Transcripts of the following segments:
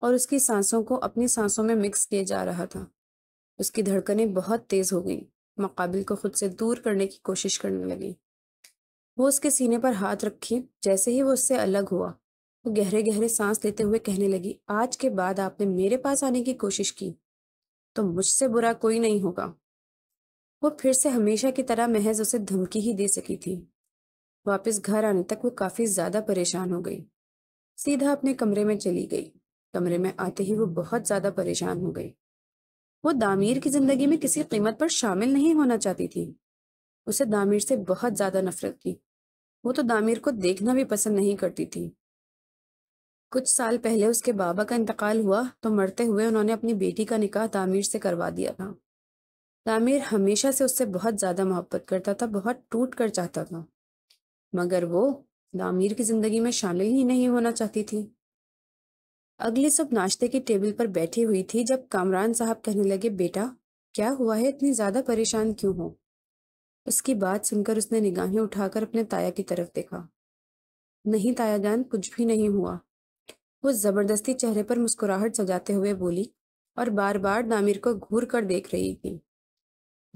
اور اس کی سانسوں کو اپنی سانسوں میں مکس کیے جا رہا تھا۔ اس کی دھڑکنیں بہت تیز ہو گئیں، مقابل کو خود سے دور کرنے کی کوشش کرنے لگی۔ وہ اس کے سینے پر ہاتھ رکھی، جیسے ہی وہ اس سے الگ ہوا وہ گہرے گہرے سانس لیتے ہوئے کہنے لگی، آج کے بعد آپ نے میرے پاس آنے کی کوشش کی تو مجھ سے برا کوئی نہیں ہوگا۔ وہ پھر سے ہمیشہ کی طرح محض اسے دھمکی ہی دے سکی تھی۔ واپس گھر آنے تک وہ کافی زیادہ پریشان ہو گئی، سیدھا اپنے کمرے میں چلی گئی۔ کمرے میں آتے ہی وہ بہت زیادہ پریشان ہو گئی۔ وہ دامیر کی زندگی میں کسی قیمت پر شامل نہیں ہونا چاہتی تھی۔ اسے دامیر سے بہت زیادہ نفرت تھی۔ وہ تو دامیر کو دیکھنا بھی پسند نہیں کرتی تھی۔ کچھ سال پہلے اس کے بابا کا انتقال ہوا تو مرتے ہوئے انہوں نے اپنی بیٹی کا نکاح دامیر سے کروا دیا تھا۔ دامیر ہمیشہ سے اس سے بہت زیادہ محبت کرتا تھا، بہت ٹوٹ کر چاہتا تھا، مگر وہ دامیر کی زندگی میں شامل ہی نہیں ہونا چاہتی تھی۔ اگلی صبح ناشتے کی ٹیبل پر بیٹھی ہوئی تھی جب کامران صاحب کہنے لگے، بیٹا کیا ہوا ہے، اتنی زیادہ پریشان کیوں ہو؟ اس کی بات سن کر اس نے نگاہیں اٹھا کر اپنے تایا کی طرف دیکھا۔ نہیں تایا جان، کچھ بھی نہیں ہوا، وہ زبردستی چہرے پر مسکراہٹ سجاتے ہوئے بولی اور بار بار دامیر کو گھور کر دیکھ رہی تھی۔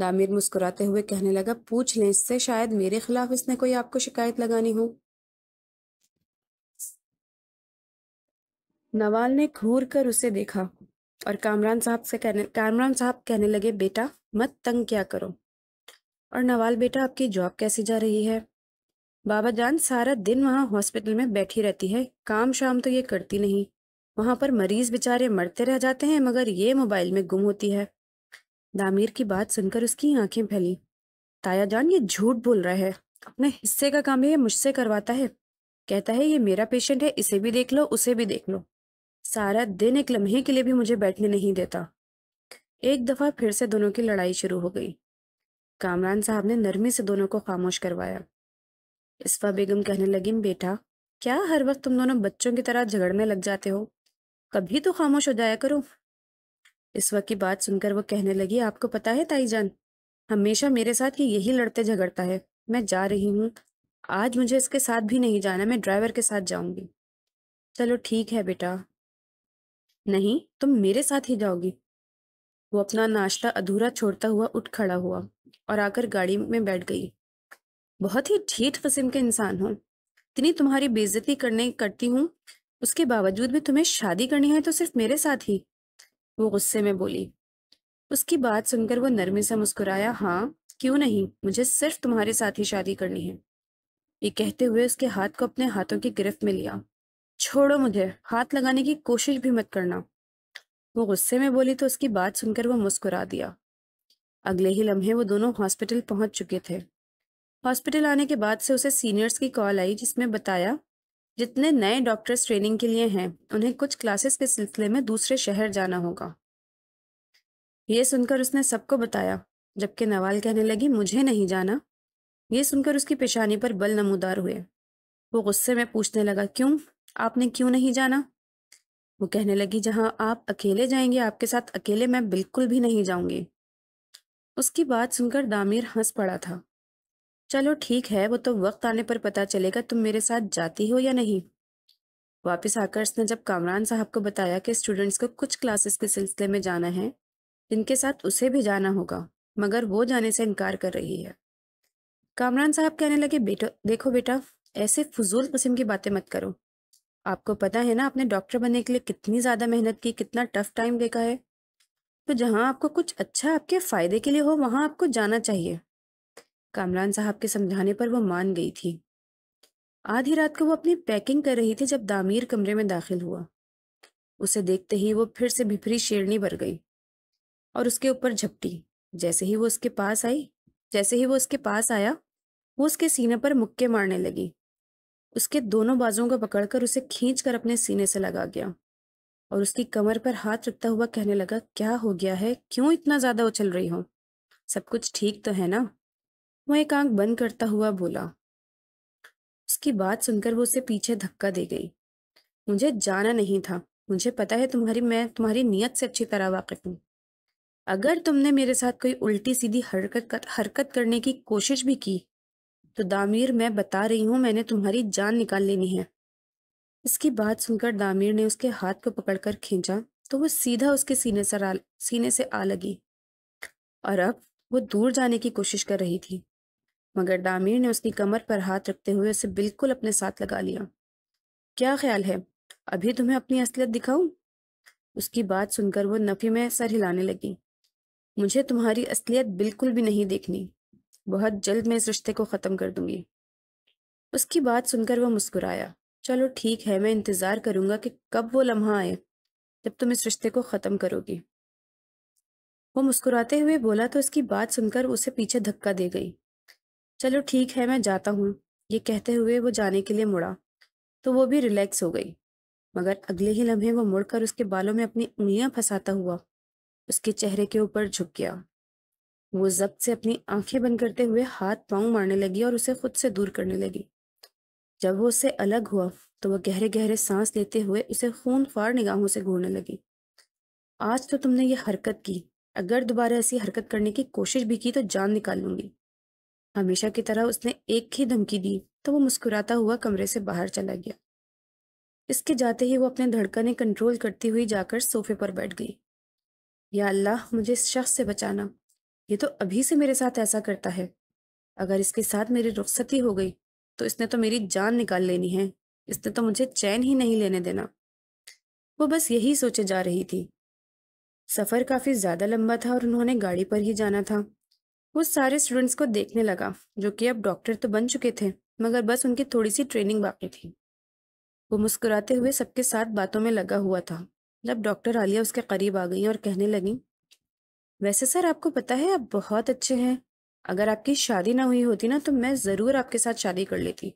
دامیر مسکراتے ہوئے کہنے لگا، پوچھ لیں اس سے، شاید میرے خلاف اس نے کوئی آپ کو شکایت لگانی ہو۔ نوال نے گھور کر اسے دیکھا اور کامران صاحب کہنے لگے، بیٹا مت تنگ کیا کرو۔ اور نوال بیٹا، آپ کی جاب کیسی جا رہی ہے؟ بابا جان سارا دن وہاں ہاسپٹل میں بیٹھی رہتی ہے، کام شام تو یہ کرتی نہیں، وہاں پر مریض بیچارے مرتے رہ جاتے ہیں مگر یہ موبائل میں گم ہوتی ہے۔ دامیر کی بات سن کر اس کی آنکھیں پھیلی۔ تایا جان یہ جھوٹ بول رہا ہے، اپنے حصے کا کام یہ مجھ سے کرواتا ہے، کہتا ہے یہ میرا پیشنٹ ہے، اسے بھی دیکھ لو اسے بھی دیکھ لو، سارا دن ایک لمحے کے لیے بھی مجھے بیٹھنے نہیں دیتا۔ ایک دفعہ پھر سے دونوں کی لڑائی شروع ہو گئی۔ کامران صاحب نے نرمی سے دونوں کو خاموش کروایا۔ اسفا بیگم کہنے لگی، بیٹا کیا ہر وقت تم دونوں بچوں کی طرح جھگڑنے لگ جاتے ہو، کبھی تو خاموش ہو جایا کرو۔ اسفا کی بات سن کر وہ کہنے لگی، آپ کو پتا ہے تائی جان، ہمیشہ میرے ساتھ یہ یہی لڑتے جھگڑتا ہے، میں جا رہی ہوں، آج مجھے اس کے ساتھ بھی نہیں جانا، میں ڈرائیور کے ساتھ جاؤں گی۔ چلو ٹھیک ہے بیٹا۔ نہیں تم میرے ساتھ ہی جاؤ گی۔ وہ اپنا ناشتہ ادھورا چھوڑتا ہوا اٹھ کھڑا ہوا اور آ کر گاڑی میں بیٹھ گئی۔ بہت ہی ڈھیٹ قسم کے انسان ہو، اتنی تمہاری بے عزتی کرتی ہوں، اس کے باوجود بھی تمہیں شادی کرنی ہے تو صرف میرے ساتھ ہی، وہ غصے میں بولی۔ اس کی بات سن کر وہ نرمی سے مسکرایا، ہاں کیوں نہیں، مجھے صرف تمہارے ساتھ ہی شادی کرنی ہے۔ یہ کہتے ہوئے اس کے ہاتھ کو اپنے ہاتھوں کی گرفت میں لیا۔ چھوڑو مجھے، ہاتھ لگانے کی کوشش بھی مت کرنا، وہ غصے میں بولی تو اس کی بات سن کر وہ مسکرا دیا۔ اگلے ہی لمحے وہ دونوں ہاسپٹل پہنچ چکے تھے۔ ہاسپٹل آنے کے بعد سے اسے سینئرز کی کال آئی جس میں بتایا جتنے نئے ڈاکٹرز ٹریننگ کے لیے ہیں انہیں کچھ کلاسز کے سلسلے میں دوسرے شہر جانا ہوگا۔ یہ سن کر اس نے سب کو بتایا، جبکہ نوال کہنے لگی، مجھے نہیں جانا۔ یہ سن کر اس کی پیشانی پر بل نمودار ہوئے۔ وہ غصے میں پوچھنے لگا، کیوں؟ آپ نے کیوں نہیں جانا؟ وہ کہنے لگی، جہاں آپ اکیلے جائیں گے آپ کے ساتھ اکیلے میں بالکل بھی نہیں جاؤں گی۔ اس کی بات سن کر دامیر ہنس پڑا تھا۔ چلو ٹھیک ہے، وہ تو وقت آنے پر پتہ چلے گا تم میرے ساتھ جاتی ہو یا نہیں۔ واپس آ کر اس نے جب کامران صاحب کو بتایا کہ اسٹوڈنٹس کو کچھ کلاسز کے سلسلے میں جانا ہے جن کے ساتھ اسے بھی جانا ہوگا مگر وہ جانے سے انکار کر رہی ہے، کامران صاحب کہنے لگے، دیکھو بیٹا ایسے فضول قسم کی باتیں مت کرو، آپ کو پتا ہے نا آپ نے ڈاکٹر بننے کے لیے کتنی زیادہ محنت کی، کتنا ٹف ٹائم دیکھا ہے، تو جہاں آپ کو کچھ اچھا آپ کے فائدے کے لیے ہو وہاں آپ کو جانا چاہیے۔ کامران صاحب کے سمجھانے پر وہ مان گئی تھی۔ آدھی رات کو وہ اپنی پیکنگ کر رہی تھی جب دامیر کمرے میں داخل ہوا۔ اسے دیکھتے ہی وہ پھر سے بھپری شیرنی بھر گئی اور اس کے اوپر جھپٹی۔ جیسے ہی وہ اس کے پاس آیا وہ اس کے سینے پر مکے مارنے لگی، اس کے دونوں بازوؤں کو پکڑ کر اسے کھینچ کر اپنے سینے سے لگا گیا اور اس کی کمر پر ہاتھ رکھتا ہوا کہنے لگا، کیا ہو گیا ہے، کیوں اتنا زیادہ اچھل رہی ہو، سب کچھ ٹھیک تو ہے نا؟ وہ ایک آنکھ بند کرتا ہوا بولا۔ اس کی بات سن کر وہ اسے پیچھے دھکا دے گئی۔ مجھے جانا نہیں تھا، مجھے پتا ہے میں تمہاری نیت سے اچھی طرح واقف ہوں، اگر تم نے میرے ساتھ کوئی الٹی سیدھی حرکت کرنے کی کوشش بھی کی تو دامیر میں بتا رہی ہوں میں نے تمہاری جان نکال لینی ہے۔ اس کی بات سن کر دامیر نے اس کے ہاتھ کو پکڑ کر کھینچا تو وہ سیدھا اس کے سینے سے آ لگی اور اب وہ دور جانے کی کوشش کر رہی تھی، مگر دامیر نے اس کی کمر پر ہاتھ رکھتے ہوئے اسے بالکل اپنے ساتھ لگا لیا۔ کیا خیال ہے، ابھی تمہیں اپنی اصلیت دکھاؤں؟ اس کی بات سن کر وہ نفی میں سر ہلانے لگی۔ مجھے تمہاری اصلیت بالکل بھی نہیں دیکھنی، بہت جلد میں اس رشتے کو ختم کر دوں گی۔ اس کی بات سن کر وہ مسکرایا۔ چلو ٹھیک ہے، میں انتظار کروں گا کہ کب وہ لمحہ آئے جب تم اس رشتے کو ختم کرو گی۔ وہ مسکراتے ہوئے بولا تو اس کی بات سن کر اسے پیچھے دھکا دے گئی۔ چلو ٹھیک ہے، میں جاتا ہوں، یہ کہتے ہوئے وہ جانے کے لیے مڑا تو وہ بھی ریلیکس ہو گئی، مگر اگلے ہی لمحے وہ مڑ کر اس کے بالوں میں اپنی انگلیاں پھنساتا ہوا اس کے چہرے کے اوپر جھک گیا۔ وہ ضبط سے اپنی آنکھیں بند کرتے ہوئے ہاتھ پاؤں مارنے لگی اور اسے خود سے دور کرنے لگی۔ جب وہ اس سے الگ ہوا تو وہ گہرے گہرے سانس لیتے ہوئے اسے خون خوار نگاہوں سے گھورنے لگی۔ آج تو تم نے یہ حرکت کی، اگر دوبارہ ایسی حرکت کرنے کی کوشش بھی کی تو جان نکال لوں گی۔ ہمیشہ کی طرح اس نے ایک ہی دھمکی دی تو وہ مسکراتا ہوا کمرے سے باہر چلا گیا۔ اس کے جاتے ہی وہ اپنے دھڑکنیں کنٹرول کرتی ہوئی جا کر صوفے پر بیٹھ گئی۔ یا اللہ، مجھے اس شخص سے بچانا، یہ تو ابھی سے میرے ساتھ ایسا کرتا ہے۔ اگر اس کے ساتھ میری رخصتی ہو گئی تو اس نے تو میری جان نکال لینی ہے، اس نے تو مجھے چین ہی نہیں لینے دینا۔ وہ بس یہی سوچے جا رہی تھی۔ سفر کافی زیادہ لمبا تھا اور انہوں نے گاڑی پر ہی جانا تھا۔ وہ سارے اسٹوڈنٹس کو دیکھنے لگا جو کہ اب ڈاکٹر تو بن چکے تھے، مگر بس ان کی تھوڑی سی ٹریننگ باقی تھی۔ وہ مسکراتے ہوئے سب کے ساتھ باتوں میں لگا ہوا تھا جب ڈاکٹر عالیہ اس کے قریب آ گئیں اور کہنے لگیں، ویسے سر آپ کو پتہ ہے آپ بہت اچھے ہیں، اگر آپ کی شادی نہ ہوئی ہوتی نا تو میں ضرور آپ کے ساتھ شادی کر لیتی۔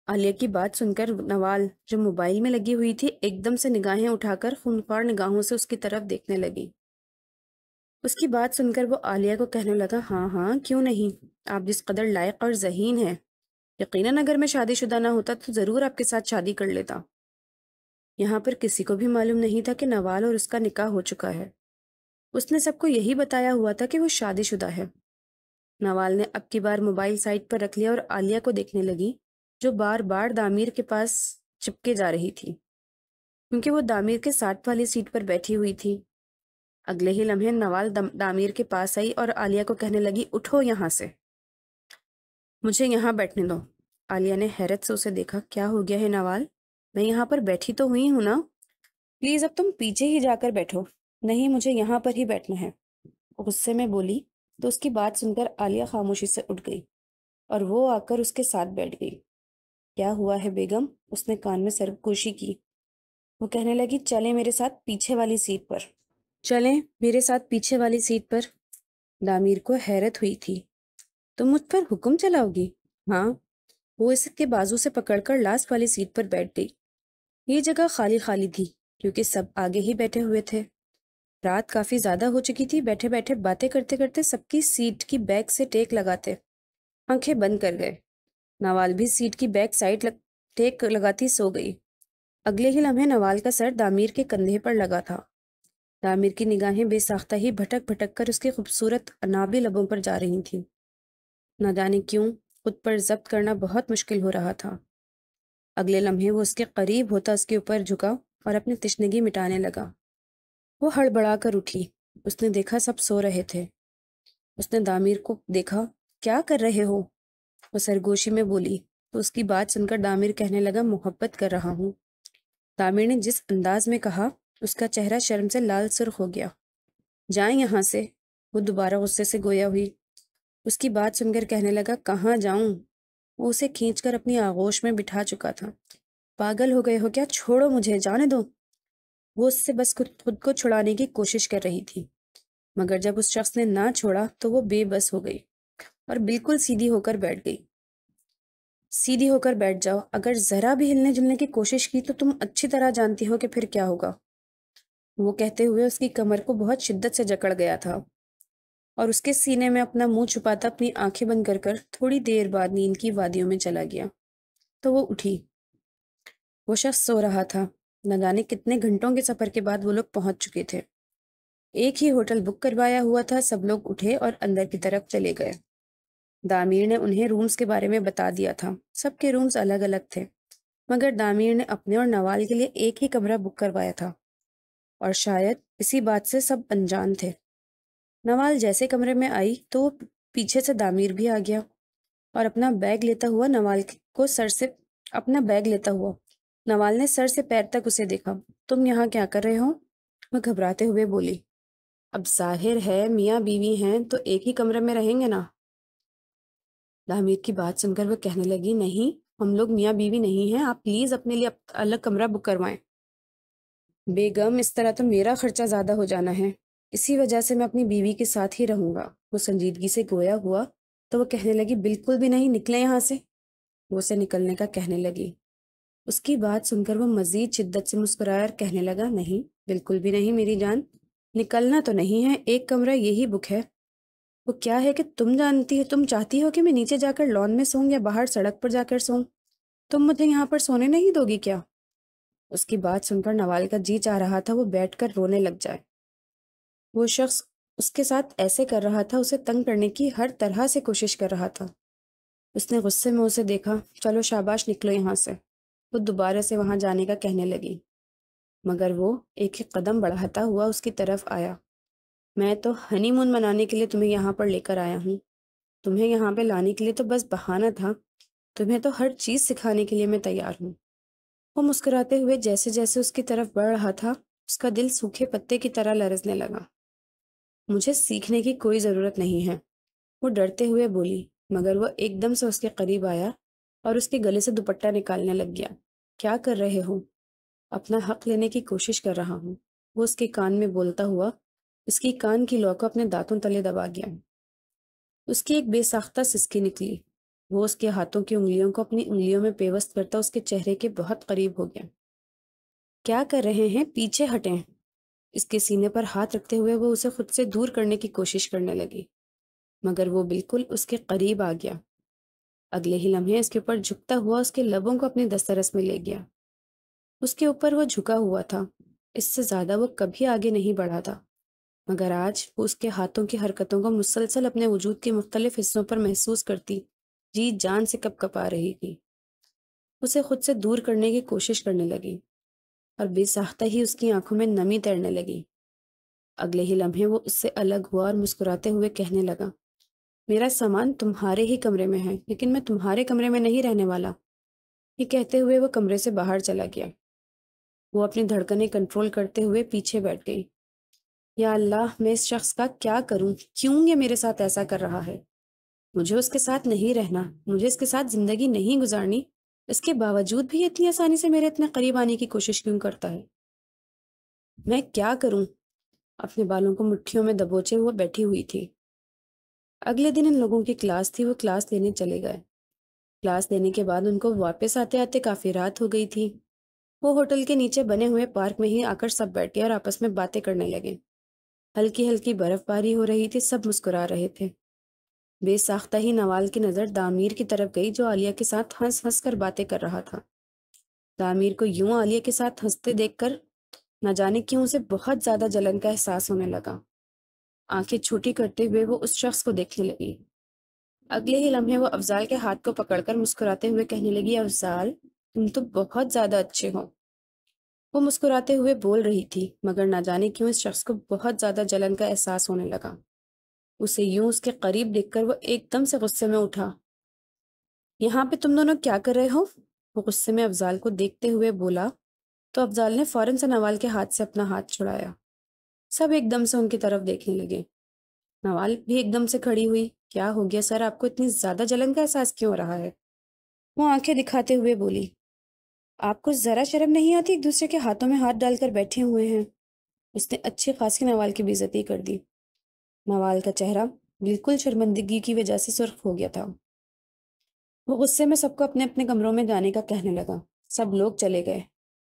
عالیہ کی بات سن کر نوال جو موبائل میں لگی ہوئی تھی ایک دم سے نگاہیں اٹھا کر خونخوار نگاہوں سے اس کی طرف دیکھنے لگی۔ اس کی بات سن کر وہ عالیہ کو کہنے لگا، ہاں ہاں کیوں نہیں، آپ جس قدر لائق اور ذہین ہیں، یقیناً اگر میں شادی شدہ نہ ہوتا تو ضرور آپ کے ساتھ شادی کر لیتا۔ یہاں پر کسی کو بھی معلوم نہیں تھا کہ نوال اور اس کا نکاح ہو چکا ہے۔ اس نے سب کو یہی بتایا ہوا تھا کہ وہ شادی شدہ ہے۔ نوال نے اب کی بار موبائل سائٹ پر رکھ لیا اور عالیہ کو دیکھنے لگی جو بار بار دامیر کے پاس چپکے جا رہی تھی کیونکہ وہ دامیر کے ساتھ والی سیٹ پر بیٹھی ہوئی تھی۔ اگلے ہی لمحے نوال دامیر کے پاس آئی اور عالیہ کو کہنے لگی، اٹھو یہاں سے، مجھے یہاں بیٹھنے دو۔ عالیہ نے حیرت سے اسے دیکھا، کیا ہو گیا ہے نوال، میں یہاں پر بیٹھی تو ہوئی ہوں نا، پلیز اب تم پیچھے ہی جا کر بیٹھو۔ نہیں، مجھے یہاں پر ہی بیٹھنا ہے، غصے میں بولی تو اس کی بات سن کر عالیہ خاموشی سے اٹھ گئی اور وہ آ کر اس کے ساتھ بیٹھ گئی۔ کیا ہوا ہے بیگم؟ اس نے کان میں سرگوشی کی۔ وہ کہنے لگی، چلیں میرے ساتھ پیچھے والی سیٹ پر، چلیں میرے ساتھ پیچھے والی سیٹ پر۔ دامیر کو حیرت ہوئی تھی، تم مجھ پر حکم چلاؤ گی؟ ہاں۔ وہ اس کے بازو سے پکڑ کر لاسٹ والی سیٹ پر بیٹھ گئی۔ یہ جگہ خالی خالی تھی کیونکہ سب آگے ہی بیٹھے ہوئے تھے۔ رات کافی زیادہ ہو چکی تھی، بیٹھے بیٹھے باتیں کرتے کرتے سب کی سیٹ کی بیک سے ٹیک لگاتے آنکھیں بند کر گئے۔ نوال بھی سیٹ کی بیک سائڈ ٹیک لگاتی سو گئی۔ اگلے ہی لمحے نوال کا سر دامیر کے کندھے پر لگا تھا۔ دامیر کی نگاہیں بے ساختہ ہی بھٹک بھٹک کر اس کے خوبصورت انابی لبوں پر جا رہی تھیں۔ نہ جانے کیوں خود پر ضبط کرنا بہت مشکل ہو رہا تھا۔ اگلے لمحے وہ اس کے قریب ہوتا اس کے اوپر جھکا اور اپنی تشنگی مٹانے لگا۔ وہ ہڑبڑا کر اٹھی، اس نے دیکھا سب سو رہے تھے۔ اس نے دامیر کو دیکھا، کیا کر رہے ہو؟ وہ سرگوشی میں بولی تو اس کی بات سن کر دامیر کہنے لگا، محبت کر رہا ہوں۔ دامیر نے جس انداز میں کہا اس کا چہرہ شرم سے لال سرخ ہو گیا۔ جائیں یہاں سے، وہ دوبارہ غصے سے گویا ہوئی۔ اس کی بات سن کر کہنے لگا، کہاں جاؤں؟ وہ اسے کھینچ کر اپنی آغوش میں بٹھا چکا تھا۔ پاگل ہو گئے ہو کیا؟ چھوڑو مجھے، جانے دو۔ وہ اس سے بس خود کو چھڑانے کی کوشش کر رہی تھی، مگر جب اس شخص نے نہ چھوڑا تو وہ بے بس ہو گئی اور بالکل سیدھی ہو کر بیٹھ گئی۔ سیدھی ہو کر بیٹھ جاؤ، اگر ذرا بھی ہلنے جلنے کی کوشش کی تو تم اچھی طرح جانتی ہو کہ پھر کیا ہوگا۔ وہ کہتے ہوئے اس کی کمر کو بہت شدت سے جکڑ گیا تھا اور اس کے سینے میں اپنا منہ چھپاتا اپنی آنکھیں بند کر کر تھوڑی دیر بعد نیند کی وادیوں میں چلا گیا۔ تو وہ اٹھی۔ وہ شخص سو رہا تھا۔ نہ جانے کتنے گھنٹوں کے سفر کے بعد وہ لوگ پہنچ چکے تھے۔ ایک ہی ہوٹل بک کروایا ہوا تھا۔ سب لوگ اٹھے اور اندر کی طرف چلے گئے۔ دامیر نے انہیں رومز کے بارے میں بتا دیا تھا۔ سب کے رومز الگ الگ تھے۔ مگر دامیر نے اپنے اور نوال کے لیے ایک ہی کمرہ بک کروایا تھا، اور شاید اسی بات سے سب انجان تھے۔ نوال جیسے کمرے میں آئی تو وہ پیچھے سے دامیر بھی آ گیا اور اپنا بیگ لیتا ہوا نوال نے سر سے پیر تک اسے دیکھا۔ تم یہاں کیا کر رہے ہو؟ وہ گھبراتے ہوئے بولی۔ اب ظاہر ہے میاں بیوی ہیں تو ایک ہی کمرے میں رہیں گے نا۔ دامیر کی بات سن کر وہ کہنے لگی، نہیں، ہم لوگ میاں بیوی نہیں ہیں، آپ پلیز اپنے لیے الگ کمرہ بک کروائیں۔ بیگم، اس طرح تو میرا خرچہ زیادہ ہو جانا ہے، اسی وجہ سے میں اپنی بیوی کے ساتھ ہی رہوں گا۔ وہ سنجیدگی سے گویا ہوا تو وہ کہنے لگی، بالکل بھی نہیں، نکلیں یہاں سے۔ وہ اسے نکلنے کا کہنے لگی۔ اس کی بات سن کر وہ مزید شدت سے مسکرایا اور کہنے لگا، نہیں، بالکل بھی نہیں میری جان، نکلنا تو نہیں ہے، ایک کمرہ یہی بک ہے۔ وہ کیا ہے کہ تم چاہتی ہو کہ میں نیچے جا کر لان میں سوؤں یا باہر سڑک پر جا کر سوؤں؟ تم مجھے یہاں پر سونے نہیں دو گی کیا؟ اس کی بات سن کر نوال کا جی چاہ رہا تھا وہ بیٹھ کر رونے لگ جائے۔ وہ شخص اس کے ساتھ ایسے کر رہا تھا، اسے تنگ کرنے کی ہر طرح سے کوشش کر رہا تھا۔ اس نے غصے میں اسے دیکھا۔ چلو شاباش، نکلو یہاں سے۔ وہ دوبارہ سے وہاں جانے کا کہنے لگی، مگر وہ ایک ایک قدم بڑھاتا ہوا اس کی طرف آیا۔ میں تو ہنی مون منانے کے لیے تمہیں یہاں پر لے کر آیا ہوں، تمہیں یہاں پہ لانے کے لیے تو بس بہانہ تھا، تمہیں تو ہر چیز سکھانے کے لیے میں تیار ہوں۔ وہ مسکراتے ہوئے جیسے جیسے اس کی طرف بڑھ رہا تھا، اس کا دل سوکھے پتے کی طرح لرزنے لگا۔ مجھے سیکھنے کی کوئی ضرورت نہیں ہے، وہ ڈرتے ہوئے بولی، مگر وہ ایک دم سے اس کے قریب آیا اور اس کے گلے سے دوپٹہ نکالنے لگ گیا۔ کیا کر رہے ہو؟ اپنا حق لینے کی کوشش کر رہا ہوں، وہ اس کے کان میں بولتا ہوا اس کی کان کی لو کو اپنے دانتوں تلے دبا گیا۔ اس کی ایک بے ساختہ سسکی نکلی۔ وہ اس کے ہاتھوں کی انگلیوں کو اپنی انگلیوں میں پیوست کرتا اس کے چہرے کے بہت قریب ہو گیا۔ کیا کر رہے ہیں؟ پیچھے ہٹیں۔ اس کے سینے پر ہاتھ رکھتے ہوئے وہ اسے خود سے دور کرنے کی کوشش کرنے لگی، مگر وہ بالکل اس کے قریب آ گیا۔ اگلے ہی لمحے اس کے اوپر جھکتا ہوا اس کے لبوں کو اپنی دسترس میں لے گیا۔ اس کے اوپر وہ جھکا ہوا تھا، اس سے زیادہ وہ کبھی آگے نہیں بڑھا تھا، مگر آج وہ اس کے ہاتھوں کی حرکتوں کو مسلسل اپنے وجود کے مختلف حصوں پر محسوس کرتی جی جان سے کپ کپا رہی تھی۔ اسے خود سے دور کرنے کی کوشش کرنے لگی اور بے ساختہ ہی اس کی آنکھوں میں نمی تیرنے لگی۔ اگلے ہی لمحے وہ اس سے الگ ہوا اور مسکراتے ہوئے کہنے لگا، میرا سامان تمہارے ہی کمرے میں ہے، لیکن میں تمہارے کمرے میں نہیں رہنے والا۔ یہ کہتے ہوئے وہ کمرے سے باہر چلا گیا۔ وہ اپنی دھڑکنیں کنٹرول کرتے ہوئے پیچھے بیٹھ گئی۔ یا اللہ، میں اس شخص کا کیا کروں؟ کیوں یہ میرے ساتھ ایسا کر رہا ہے؟ مجھے اس کے ساتھ نہیں رہنا، مجھے اس کے ساتھ زندگی نہیں گزارنی، اس کے باوجود بھی اتنی آسانی سے میرے اتنے قریب آنے کی کوشش کیوں کرتا ہے؟ میں کیا کروں؟ اپنے بالوں کو مٹھیوں میں دبوچے ہوئے بیٹھی ہوئی تھی۔ اگلے دن ان لوگوں کی کلاس تھی، وہ کلاس لینے چلے گئے۔ کلاس لینے کے بعد ان کو واپس آتے آتے کافی رات ہو گئی تھی۔ وہ ہوٹل کے نیچے بنے ہوئے پارک میں ہی آ کر سب بیٹھے اور آپس میں باتیں کرنے لگے۔ ہلکی ہلکی برف باری ہو رہی تھی، سب مسکرا رہے تھے۔ بے ساختہ ہی نوال کی نظر دامیر کی طرف گئی جو عالیہ کے ساتھ ہنس ہنس کر باتیں کر رہا تھا۔ دامیر کو یوں عالیہ کے ساتھ ہنستے دیکھ کر نہ جانے کیوں اسے بہت زیادہ جلن کا احساس ہونے لگا۔ آنکھیں چھوٹی کرتے ہوئے وہ اس شخص کو دیکھنے لگی۔ اگلے ہی لمحے وہ افضال کے ہاتھ کو پکڑ کر مسکراتے ہوئے کہنے لگی، افضال، تم تو بہت زیادہ اچھے ہو۔ وہ مسکراتے ہوئے بول رہی تھی، مگر نہ جانے کیوں اس شخص کو بہت زیادہ جلن کا احساس ہونے لگا۔ اسے یوں اس کے قریب دیکھ کر وہ ایک دم سے غصے میں اٹھا۔ یہاں پہ تم دونوں کیا کر رہے ہو؟ وہ غصے میں افضال کو دیکھتے ہوئے بولا تو افضال نے فوراً سے نوال کے ہاتھ سے اپنا ہاتھ چھڑایا۔ سب ایک دم سے ان کی طرف دیکھنے لگے۔ نوال بھی ایک دم سے کھڑی ہوئی۔ کیا ہو گیا سر، آپ کو اتنی زیادہ جلن کا احساس کیوں ہو رہا ہے؟ وہ آنکھیں دکھاتے ہوئے بولی، آپ کو ذرا شرم نہیں آتی؟ ایک دوسرے کے ہاتھوں میں ہاتھ ڈال کر بیٹھے ہوئے ہیں۔ اس نے اچھی خاصی نوال کی بے عزتی کر دی۔ نوال کا چہرہ بالکل شرمندگی کی وجہ سے سرخ ہو گیا تھا۔ وہ غصے میں سب کو اپنے اپنے کمروں میں جانے کا کہنے لگا۔ سب لوگ چلے گئے۔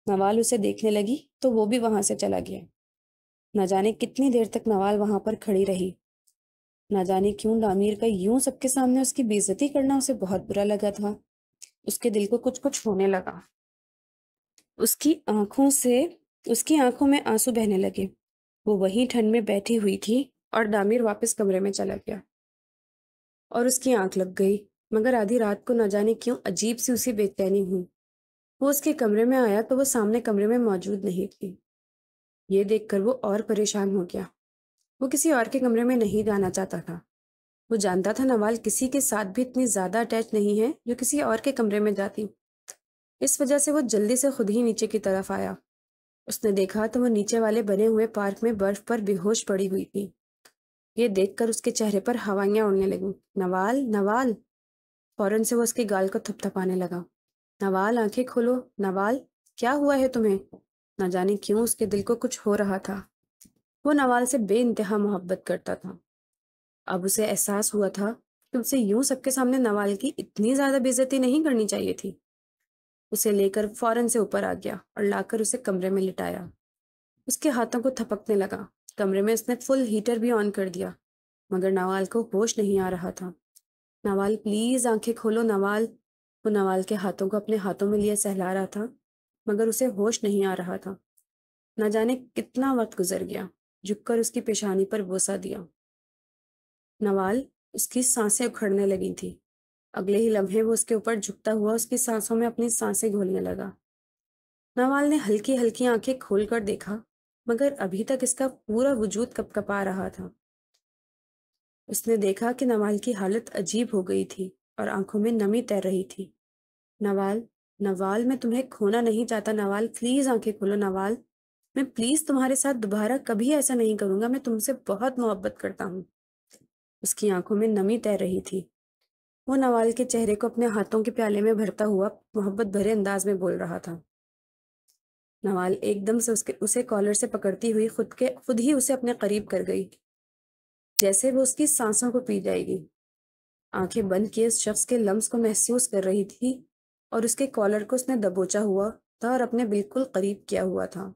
نوال اسے دیکھنے لگی تو وہ بھی وہاں سے چلا گیا۔ نہ جانے کتنی دیر تک نوال وہاں پر کھڑی رہی۔ نہ جانے کیوں دامیر کا یوں سب کے سامنے اس کی بے عزتی کرنا اسے بہت برا لگا تھا۔ اس کے دل کو کچھ کچھ ہونے لگا۔ اس کی آنکھوں میں آنسو بہنے لگے۔ وہ وہیں ٹھنڈ میں بیٹھی ہوئی تھی اور دامیر واپس کمرے میں چلا گیا اور اس کی آنکھ لگ گئی، مگر آدھی رات کو نہ جانے کیوں عجیب سی اسے بے چینی ہوئی۔ وہ اس کے کمرے میں آیا تو وہ سامنے کمرے میں موجود نہیں تھی۔ یہ دیکھ کر وہ اور پریشان ہو گیا۔ وہ کسی اور کے کمرے میں نہیں جانا چاہتا تھا۔ وہ جانتا تھا نوال کسی کے ساتھ بھی اتنی زیادہ اٹیچ نہیں ہے جو کسی اور کے کمرے میں جاتی۔ اس وجہ سے وہ جلدی سے خود ہی نیچے کی طرف آیا۔ اس نے دیکھا تو وہ نیچے والے بنے ہوئے پارک میں برف پر بے ہوش پڑی ہوئی تھی۔ یہ دیکھ کر اس کے چہرے پر ہوائیاں اڑنے لگیں۔ نوال، نوال! فوراً سے وہ اس کی گال کو تھپ تھپانے لگا۔ نوال، آنکھیں کھولو، نوال! کیا ہوا ہے تمہیں؟ نہ جانے کیوں اس کے دل کو کچھ ہو رہا تھا۔ وہ نوال سے بے انتہا محبت کرتا تھا۔ اب اسے احساس ہوا تھا کہ اسے یوں سب کے سامنے نوال کی اتنی زیادہ بے عزتی نہیں کرنی چاہیے تھی۔ اسے لے کر فوراً سے اوپر آ گیا اور لا کر اسے کمرے میں لٹایا۔ اس کے ہاتھوں کو تھپکنے لگا۔ کمرے میں اس نے فل ہیٹر بھی آن کر دیا، مگر نوال کو ہوش نہیں آ رہا تھا۔ نوال، پلیز آنکھیں کھولو نوال! وہ نوال کے ہاتھوں کو اپنے ہاتھوں میں لیے سہلا رہا تھا، مگر اسے ہوش نہیں آ رہا تھا۔ نہ جانے کتنا وقت گزر گیا۔ جھک کر اس کی پیشانی پر بوسہ دیا۔ نوال، اس کی سانسیں اکھڑنے لگی تھی۔ اگلے ہی لمحے وہ اس کے اوپر جھکتا ہوا اس کی سانسوں میں اپنی سانسیں گھولنے لگا۔ نوال نے ہلکی ہلکی آنکھیں کھول کر دیکھا، مگر ابھی تک اس کا پورا وجود کپ کپا رہا تھا۔ اس نے دیکھا کہ نوال کی حالت عجیب ہو گئی تھی اور آنکھوں میں نمی تیر رہی تھی۔ نوال، نوال، میں تمہیں کھونا نہیں چاہتا نوال، پلیز آنکھیں کھولو نوال۔ میں پلیز تمہارے ساتھ دوبارہ کبھی ایسا نہیں کروں گا، میں تم سے بہت محبت کرتا ہوں۔ اس کی آنکھوں میں نمی تیر رہی تھی۔ وہ نوال کے چہرے کو اپنے ہاتھوں کے پیالے میں بھرتا ہوا محبت بھرے انداز میں بول رہا تھا۔ نوال ایک دم سے اسے کالر سے پکڑتی ہوئی خود ہی اسے اپنے قریب کر گئی، جیسے وہ اس کی سانسوں کو پی جائے گی۔ آنکھیں بند کیے اس شخص کے لمس کو محسوس کر رہی تھی اور اس کے کالر کو اس نے دبوچا ہوا تھا اور اپنے بالکل قریب کیا ہوا تھا۔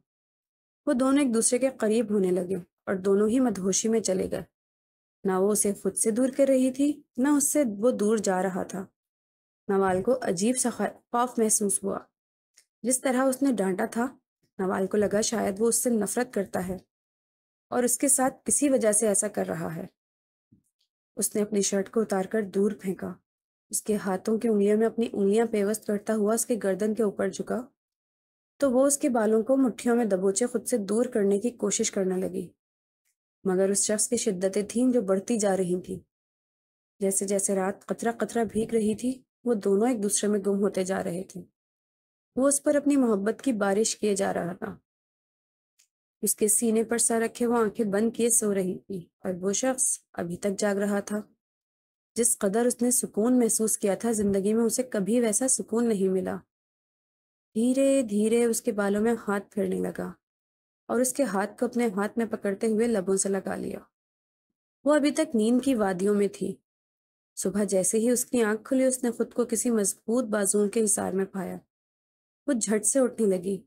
وہ دونوں ایک دوسرے کے قریب ہونے لگے اور دونوں ہی مدہوشی میں چلے گئے۔ نہ وہ اسے خود سے دور کر رہی تھی، نہ اس سے وہ دور جا رہا تھا۔ نوال کو عجیب سا خوف محسوس ہوا۔ جس طرح اس نے ڈانٹا تھا، نوال کو لگا شاید وہ اس سے نفرت کرتا ہے اور اس کے ساتھ کسی وجہ سے ایسا کر رہا ہے۔ اس نے اپنی شرٹ کو اتار کر دور پھینکا۔ اس کے ہاتھوں کی انگلیوں میں اپنی انگلیاں پیوست کرتا ہوا اس کے گردن کے اوپر جھکا تو وہ اس کے بالوں کو مٹھیوں میں دبوچے خود سے دور کرنے کی کوشش کرنے لگی، مگر اس شخص کی شدتیں تھیں جو بڑھتی جا رہی تھیں۔ جیسے جیسے رات قطرہ قطرہ بھیگ رہی تھی، وہ دونوں ایک دوسرے میں گم ہوتے جا رہے تھے۔ وہ اس پر اپنی محبت کی بارش کیے جا رہا تھا۔ اس کے سینے پر سر رکھے وہ آنکھیں بند کیے سو رہی تھی اور وہ شخص ابھی تک جاگ رہا تھا۔ جس قدر اس نے سکون محسوس کیا تھا، زندگی میں اسے کبھی ویسا سکون نہیں ملا۔ دھیرے دھیرے اس کے بالوں میں ہاتھ پھیرنے لگا اور اس کے ہاتھ کو اپنے ہاتھ میں پکڑتے ہوئے لبوں سے لگا لیا۔ وہ ابھی تک نیند کی وادیوں میں تھی۔ صبح جیسے ہی اس کی آنکھ کھلی، اس نے خود کو کسی مضبوط بازوؤں کے حصار میں پایا۔ وہ جھٹ سے اٹھنے لگی،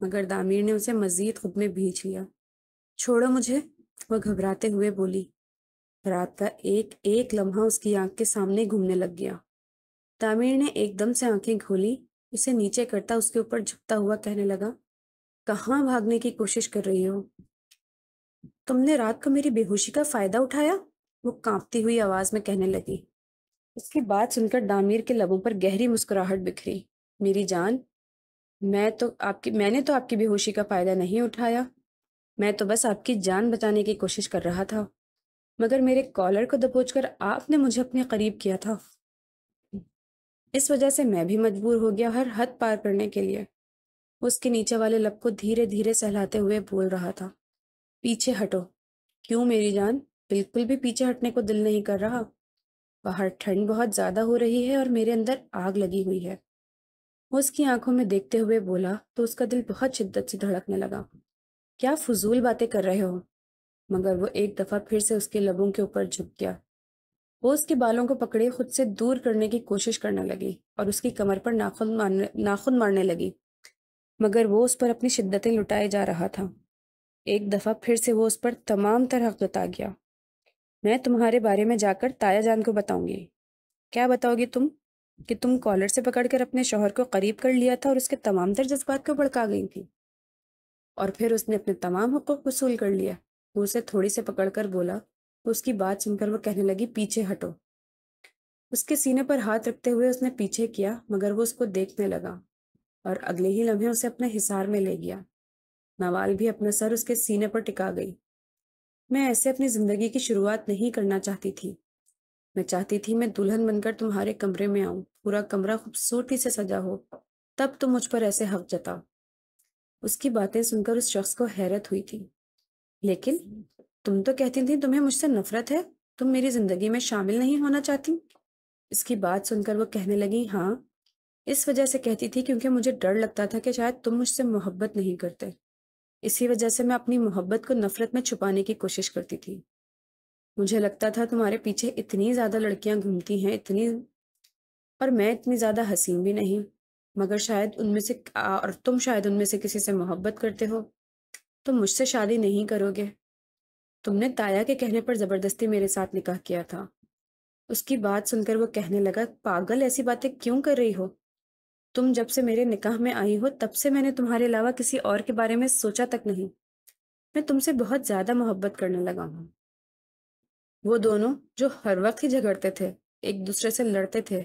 مگر دامیر نے اسے مزید خود میں بھینچ لیا۔ چھوڑو مجھے، وہ گھبراتے ہوئے بولی۔ رات کا ایک ایک لمحہ اس کی آنکھ کے سامنے گھومنے لگ گیا۔ دامیر نے ایک دم سے آنکھیں کھولی، اسے نیچے کرتا اس کے اوپر جھکتا ہوا کہنے لگا، کہاں بھاگنے کی کوشش کر رہی ہو؟ تم نے رات کو میری بے ہوشی کا فائدہ اٹھایا؟ وہ کانپتی ہوئی آواز میں کہنے لگی۔ اس کی بات سن کر دامیر کے لبوں پر گہری مسکراہٹ بکھری۔ میری جان، میں نے تو آپ کی بے ہوشی کا فائدہ نہیں اٹھایا، میں تو بس آپ کی جان بچانے کی کوشش کر رہا تھا، مگر میرے کالر کو دبوچ کر آپ نے مجھے اپنے قریب کیا تھا، اس وجہ سے میں بھی مجبور ہو گیا ہر حد پار کرنے کے لیے۔ اس کے نیچے والے لب کو دھیرے دھیرے سہلاتے ہوئے بول رہا تھا، پیچھے ہٹو۔ کیوں میری جان؟ بالکل بھی پیچھے ہٹنے کو دل نہیں کر رہا۔ باہر ٹھنڈ بہت زیادہ ہو رہی ہے اور میرے اندر آگ لگی ہوئی ہے۔ وہ اس کی آنکھوں میں دیکھتے ہوئے بولا تو اس کا دل بہت شدت سے دھڑکنے لگا۔ کیا فضول باتیں کر رہے ہو؟ مگر وہ ایک دفعہ پھر سے اس کے لبوں کے اوپر جھک گیا۔ وہ اس کے بالوں کو پکڑے خود سے دور کرنے کی کوشش کرنے لگی اور اس کی کمر پر ناخن مارنے لگی، مگر وہ اس پر اپنی شدتیں لٹائے جا رہا تھا۔ ایک دفعہ پھر سے وہ اس پر تمام طرح جتا گیا۔ میں تمہارے بارے میں جا کر تایا جان کو بتاؤں گی۔ کیا بتاؤ گی تم؟ کہ تم کالر سے پکڑ کر اپنے شوہر کو قریب کر لیا تھا اور اس کے تمام تر جذبات کو بھڑکا گئی تھی، اور پھر اس نے اپنے تمام حقوق وصول کر لیا۔ وہ اسے تھوڑی سے پکڑ کر بولا۔ اس کی بات سن کر وہ کہنے لگی، پیچھے ہٹو۔ اس کے سینے پر ہاتھ رکھتے ہوئے اس نے پیچھے کیا، مگر وہ اس کو دیکھنے لگا۔ اور اگلے ہی لمحے اسے اپنے حصار میں لے گیا۔ نوال بھی اپنا سر اس کے سینے پر ٹکا گئی۔ میں ایسے اپنی زندگی کی شروعات نہیں کرنا چاہتی تھی۔ میں چاہتی تھی میں دلہن بن کر تمہارے کمرے میں آؤں، پورا کمرہ خوبصورتی سے سجا ہو، تب تم مجھ پر ایسے حق جتاؤ۔ اس کی باتیں سن کر اس شخص کو حیرت ہوئی تھی۔ لیکن تم تو کہتی تھی تمہیں مجھ سے نفرت ہے، تم میری زندگی میں شامل نہیں ہونا چاہتی۔ اس کی بات سن کر وہ کہنے لگی، ہاں، اس وجہ سے کہتی تھی کیونکہ مجھے ڈر لگتا تھا کہ شاید تم مجھ سے محبت نہیں کرتے، اسی وجہ سے میں اپنی محبت کو نفرت میں چھپانے کی کوشش کرتی تھی۔ مجھے لگتا تھا تمہارے پیچھے اتنی زیادہ لڑکیاں گھومتی ہیں، اور میں اتنی زیادہ حسین بھی نہیں، مگر شاید ان میں سے اور تم شاید ان میں سے کسی سے محبت کرتے ہو، تم مجھ سے شادی نہیں کرو گے۔ تم نے تایا کے کہنے پر زبردستی میرے ساتھ نکاح کیا تھا۔ اس کی بات سن کر وہ کہنے لگا، پاگل، ایسی باتیں کیوں کر رہی ہو؟ تم جب سے میرے نکاح میں آئی ہو تب سے میں نے تمہارے علاوہ کسی اور کے بارے میں سوچا تک نہیں۔ میں تم سے بہت زیادہ محبت کرنے لگا ہوں۔ وہ دونوں جو ہر وقت ہی جھگڑتے تھے، ایک دوسرے سے لڑتے تھے،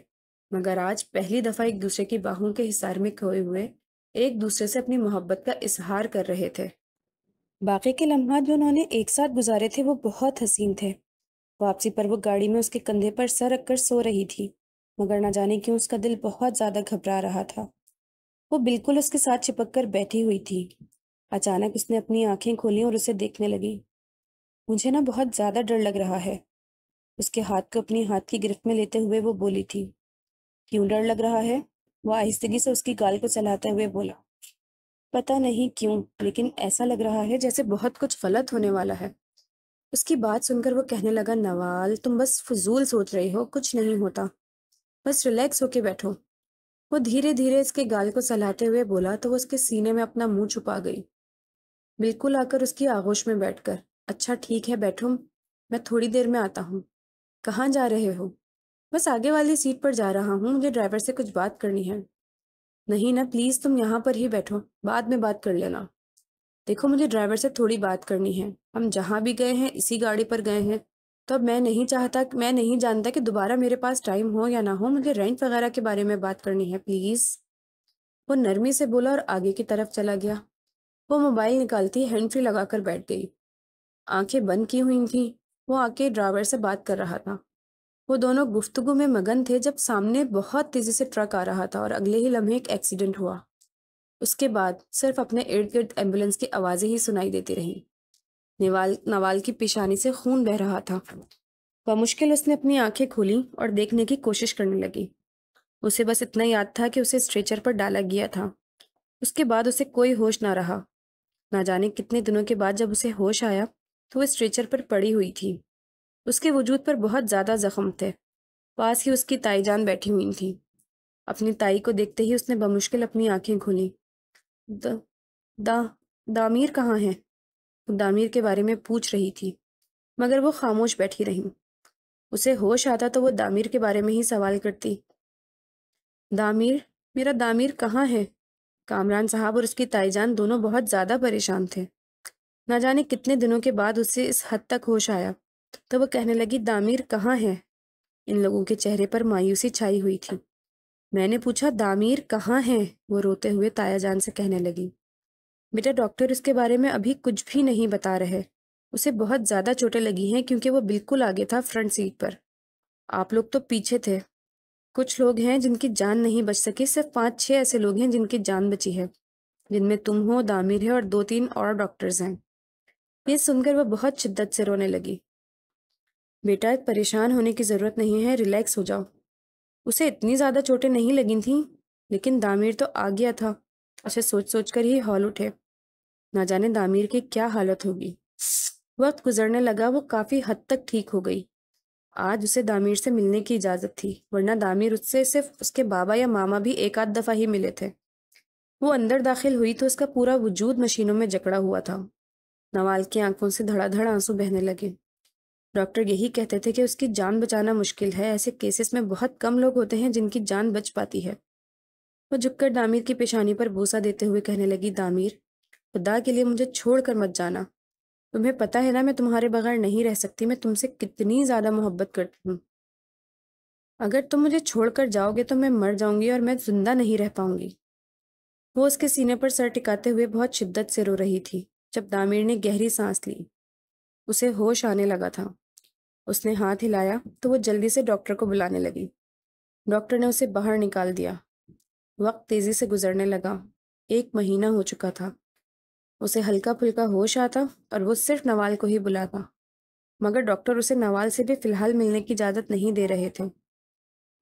مگر آج پہلی دفعہ ایک دوسرے کی باہوں کے حصار میں کھوئے ہوئے ایک دوسرے سے اپنی محبت کا اظہار کر رہے تھے۔ باقی کے لمحات جو انہوں نے ایک ساتھ گزارے تھے وہ بہت حسین تھے۔ واپسی پر وہ گاڑی میں اس کے کندھے پر سر رکھ کر سو رہی تھی، مگر نہ جانے کیوں اس کا دل بہت زیادہ گھبرا رہا تھا۔ وہ بالکل اس کے ساتھ چپک کر بیٹھی ہوئی تھی۔ اچانک اس نے اپنی آنکھیں کھولیں اور اسے دیکھنے لگی۔ مجھے نا بہت زیادہ ڈر لگ رہا ہے۔ اس کے ہاتھ کو اپنی ہاتھ کی گرفت میں لیتے ہوئے وہ بولی تھی۔ کیوں ڈر لگ رہا ہے؟ وہ آہستگی سے اس کی گال کو چلاتے ہوئے بولا۔ پتہ نہیں کیوں، لیکن ایسا لگ رہا ہے جیسے بہت کچھ غلط ہونے والا ہے۔ اس کی بات سن کر وہ کہنے لگا، نوال، تم بس فضول سوچ رہی ہو، کچھ نہیں ہوتا، بس ریلیکس ہو کے بیٹھو۔ وہ دھیرے دھیرے اس کے گال کو سلاتے ہوئے بولا تو وہ اس کے سینے میں اپنا منہ چھپا گئی، بالکل آ کر اس کی آغوش میں بیٹھ کر۔ اچھا ٹھیک ہے، بیٹھو، میں تھوڑی دیر میں آتا ہوں۔ کہاں جا رہے ہو؟ بس آگے والی سیٹ پر جا رہا ہوں، مجھے ڈرائیور سے کچھ بات کرنی ہے۔ نہیں نا، پلیز تم یہاں پر ہی بیٹھو، بعد میں بات کر لینا۔ دیکھو، مجھے ڈرائیور سے تھوڑی بات کرنی ہے، ہم جہاں بھی گئے ہیں اسی گاڑی پر گئے ہیں، تو اب میں نہیں جانتا کہ دوبارہ میرے پاس ٹائم ہو یا نہ ہو، مجھے رینٹ وغیرہ کے بارے میں بات کرنی ہے، پلیز۔ وہ نرمی سے بولا اور آگے کی طرف چلا گیا۔ وہ موبائل نکالتی ہینڈ فری لگا کر بیٹھ گئی، آنکھیں بند کی ہوئی تھیں۔ وہ آ کے ڈرائیور سے بات کر رہا تھا۔ وہ دونوں گفتگو میں مگن تھے جب سامنے بہت تیزی سے ٹرک آ رہا تھا اور اگلے ہی لمحے ایک ایکسیڈنٹ ہوا۔ اس کے بعد صرف اپنے ارد گرد ایمبولینس کی آوازیں ہی سنائی دیتی رہیں۔ نوال کی پیشانی سے خون بہہ رہا تھا۔ بمشکل اس نے اپنی آنکھیں کھولیں اور دیکھنے کی کوشش کرنے لگی۔ اسے بس اتنا یاد تھا کہ اسے اسٹریچر پر ڈالا گیا تھا۔ اس کے بعد اسے کوئی ہوش نہ رہا۔ نہ جانے کتنے دنوں کے بعد جب اسے ہوش آیا تو وہ اسٹریچر پر پڑی ہوئی تھی۔ اس کے وجود پر بہت زیادہ زخم تھے۔ پاس ہی اس کی تائی جان بیٹھی ہوئی تھی۔ اپنی تائی کو دیکھتے ہی اس نے بمشکل اپنی آنکھیں کھولیں۔ دامیر کہاں ہے؟ وہ دامیر کے بارے میں پوچھ رہی تھی، مگر وہ خاموش بیٹھی رہیں۔ اسے ہوش آتا تو وہ دامیر کے بارے میں ہی سوال کرتی۔ دامیر، میرا دامیر کہاں ہے؟ کامران صاحب اور اس کی تائی جان دونوں بہت زیادہ پریشان تھے۔ نہ جانے کتنے دنوں کے بعد اسے اس حد تک ہوش آیا تو وہ کہنے لگی، دامیر کہاں ہے؟ ان لوگوں کے چہرے پر مایوسی چھائی ہوئی تھی۔ میں نے پوچھا، دامیر کہاں ہے؟ وہ روتے ہوئے تایا جان سے کہنے لگی، بیٹا ڈاکٹر اس کے بارے میں ابھی کچھ بھی نہیں بتا رہے، اسے بہت زیادہ چوٹیں لگی ہیں کیونکہ وہ بالکل آگے تھا، فرنٹ سیٹ پر، آپ لوگ تو پیچھے تھے۔ کچھ لوگ ہیں جن کی جان نہیں بچ سکی، صرف 5-6 ایسے لوگ ہیں جن کی جان بچی ہے، جن میں تم ہو، دامیر ہے اور 2-3 اور ڈاکٹرز ہیں۔ یہ سن کر وہ بہت شدت سے رونے لگی۔ بیٹا، پریشان ہونے کی ضرورت نہیں ہے، ریلیکس ہو جاؤ۔ اسے اتنی زیادہ چوٹیں نہیں لگی تھیں، لیکن دامیر تو آ گیا تھا۔ اسے سوچ سوچ کر ہی ہول اٹھے۔ نہ جانے دامیر کی کیا حالت ہوگی۔ وقت گزرنے لگا، وہ کافی حد تک ٹھیک ہو گئی۔ آج اسے دامیر سے ملنے کی اجازت تھی، ورنہ دامیر اس سے صرف اس کے بابا یا ماما بھی ایک آدھ دفعہ ہی ملے تھے۔ وہ اندر داخل ہوئی تو اس کا پورا وجود مشینوں میں جکڑا ہوا تھا۔ نوال کی آنکھوں سے دھڑا دھڑ آنسو بہنے لگے۔ ڈاکٹر یہی کہتے تھے کہ اس کی جان بچانا مشکل ہے، ایسے کیسز میں بہت کم لوگ ہوتے ہیں جن کی جان بچ پاتی ہے۔ وہ جھک کر دامیر کی پیشانی پر بوسہ دیتے ہوئے کہنے لگی، دامیر، خدا کے لیے مجھے چھوڑ کر مت جانا۔ تمہیں پتہ ہے نا میں تمہارے بغیر نہیں رہ سکتی، میں تم سے کتنی زیادہ محبت کرتی ہوں۔ اگر تم مجھے چھوڑ کر جاؤ گے تو میں مر جاؤں گی اور میں زندہ نہیں رہ پاؤں گی۔ وہ اس کے سینے پر سر ٹکاتے ہوئے بہت شدت سے رو رہی تھی۔ جب دامیر نے گہری سانس لی، اسے ہوش آنے لگا تھا۔ اس نے ہاتھ ہلایا تو وہ جلدی سے ڈاکٹر کو بلانے لگی۔ ڈاکٹر نے اسے باہر نکال دیا۔ وقت تیزی سے گزرنے لگا۔ 1 مہینہ ہو چکا تھا۔ اسے ہلکا پھلکا ہوش آتا اور وہ صرف نوال کو ہی بلاتا، مگر ڈاکٹر اسے نوال سے بھی فی الحال ملنے کی اجازت نہیں دے رہے تھے۔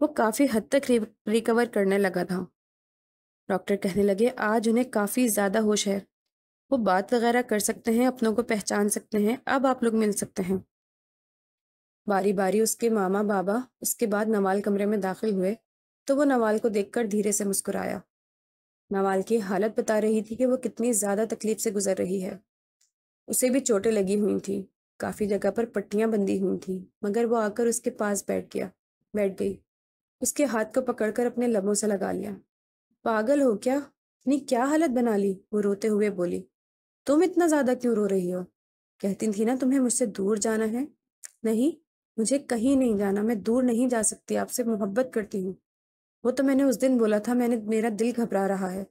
وہ کافی حد تک ریکور کرنے لگا تھا۔ ڈاکٹر کہنے لگے آج انہیں کافی زیادہ ہوش ہے، وہ بات وغیرہ کر سکتے ہیں، اپنوں کو پہچان سکتے ہیں، اب آپ لوگ مل سکتے ہیں۔ باری باری اس کے ماما بابا اس کے بعد نوال کمرے میں داخل ہوئے تو وہ نوال کو دیکھ کر دھیرے سے مسکرایا۔ نوال کی حالت بتا رہی تھی کہ وہ کتنی زیادہ تکلیف سے گزر رہی ہے۔ اسے بھی چوٹیں لگی ہوئی تھیں، کافی جگہ پر پٹیاں بندھی ہوئی تھیں، مگر وہ آ کر اس کے پاس بیٹھ گئی۔ اس کے ہاتھ کو پکڑ کر اپنے لبوں سے لگا لیا۔ پاگل ہو کیا؟ اتنی کیا حالت بنا لی؟ وہ روتے ہوئے بولی۔ تم اتنا زیادہ کیوں رو رہی ہو؟ کہتی تھی نا تمہیں مجھ سے دور جانا ہے۔ نہیں، مجھے کہیں نہیں جانا، میں دور نہیں جا سکتی، آپ سے محبت کرتی ہوں۔ وہ تو میں نے اس دن بولا تھا، میرا دل گھبرا رہا ہے،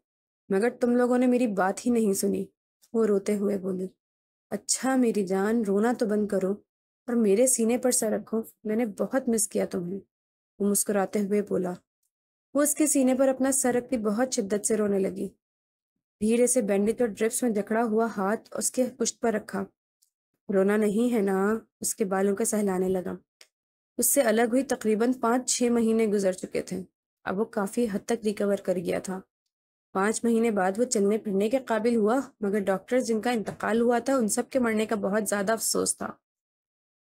مگر تم لوگوں نے میری بات ہی نہیں سنی۔ وہ روتے ہوئے بولی۔ اچھا میری جان، رونا تو بند کرو اور میرے سینے پر سر رکھو، میں نے بہت مس کیا تمہیں، وہ مسکراتے ہوئے بولا۔ وہ اس کے سینے پر اپنا سر رکھ کے بہت شدت سے رونے لگی۔ دھیرے سے بینڈیج اور ڈرپس میں جکڑا ہوا ہاتھ اس کے پشت پر رکھا۔ رونا نہیں ہے نا؟ اس کے بالوں کا سہلانے لگا۔ اس سے الگ ہوئی تقریباً 5-6 مہینے گزر چکے تھے۔ اب وہ کافی حد تک ریکور کر گیا تھا۔ 5 مہینے بعد وہ چلنے پھرنے کے قابل ہوا، مگر ڈاکٹر جن کا انتقال ہوا تھا ان سب کے مرنے کا بہت زیادہ افسوس تھا۔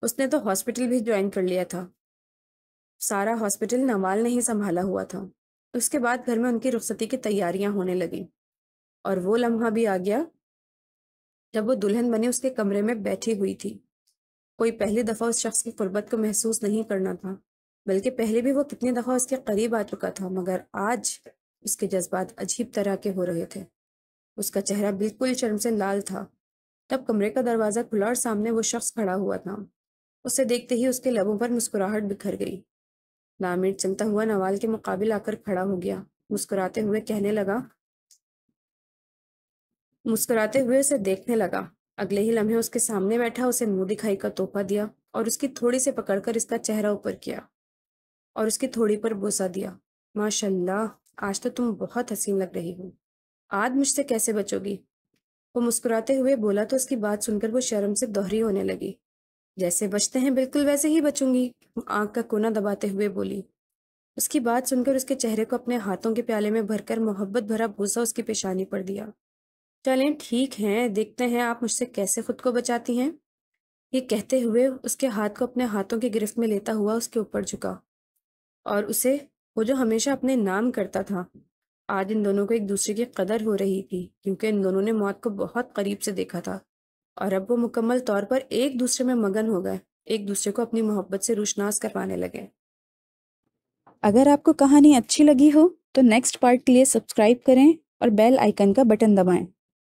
اس نے تو ہاسپٹل بھی جوائن کر لیا تھا۔ سارا ہاسپٹل نوال نے ہی سنبھالا ہوا تھا۔ اس کے بعد گھر میں ان کی رخصتی کی تیاریاں ہونے لگیں، اور وہ لمحہ بھی آ گیا جب وہ دلہن بنے اس کے کمرے میں بیٹھی ہوئی تھی۔ کوئی پہلی دفعہ اس شخص کی قربت کو محسوس نہیں کرنا تھا، بلکہ پہلے بھی وہ کتنی دفعہ اس کے قریب آ چکا تھا، مگر آج اس کے جذبات عجیب طرح کے ہو رہے تھے۔ اس کا چہرہ بالکل شرم سے لال تھا۔ تب کمرے کا دروازہ کھلا اور سامنے وہ شخص کھڑا ہوا تھا۔ اسے دیکھتے ہی اس کے لبوں پر مسکراہٹ بکھر گئی۔ دامیر چلتا ہوا نوال کے مقابل آ کر کھڑا ہو گیا، مسکراتے ہوئے اسے دیکھنے لگا۔ اگلے ہی لمحے اس کے سامنے بیٹھا اسے منہ دکھائی کا تحفہ دیا اور اس کی تھوڑی سے پکڑ کر اس کا چہرہ اوپر کیا اور اس کی تھوڑی پر بوسہ دیا۔ ماشاء اللہ، آج تو تم بہت حسین لگ رہی ہو، آج مجھ سے کیسے بچو گی؟ وہ مسکراتے ہوئے بولا تو اس کی بات سن کر وہ شرم سے دوہری ہونے لگی۔ جیسے بچتے ہیں بالکل ویسے ہی بچوں گی، وہ آنکھ کا کونا دباتے ہوئے بولی۔ اس کی بات سن کر اس کے چہرے کو اپنے ہاتھوں کے پیالے میں بھر کر محبت بھرا بوسہ اس کی پیشانی پر دیا۔ چلیں ٹھیک ہیں، دیکھتے ہیں آپ مجھ سے کیسے خود کو بچاتی ہیں۔ یہ کہتے ہوئے اس کے ہاتھ کو اپنے ہاتھوں کی گرفت میں لیتا ہوا اس کے اوپر جھکا، اور اسے وہ جو ہمیشہ اپنے نام کرتا تھا، آج ان دونوں کو ایک دوسرے کی قدر ہو رہی تھی، کیونکہ ان دونوں نے موت کو بہت قریب سے دیکھا تھا، اور اب وہ مکمل طور پر ایک دوسرے میں مگن ہو گئے، ایک دوسرے کو اپنی محبت سے روشناس کروانے لگے۔ اگر آپ کو کہانی اچھی لگی ہو تو نیکسٹ پارٹ کے لیے سبسکرائب کریں اور بیل آئیکن کا بٹن دبائیں۔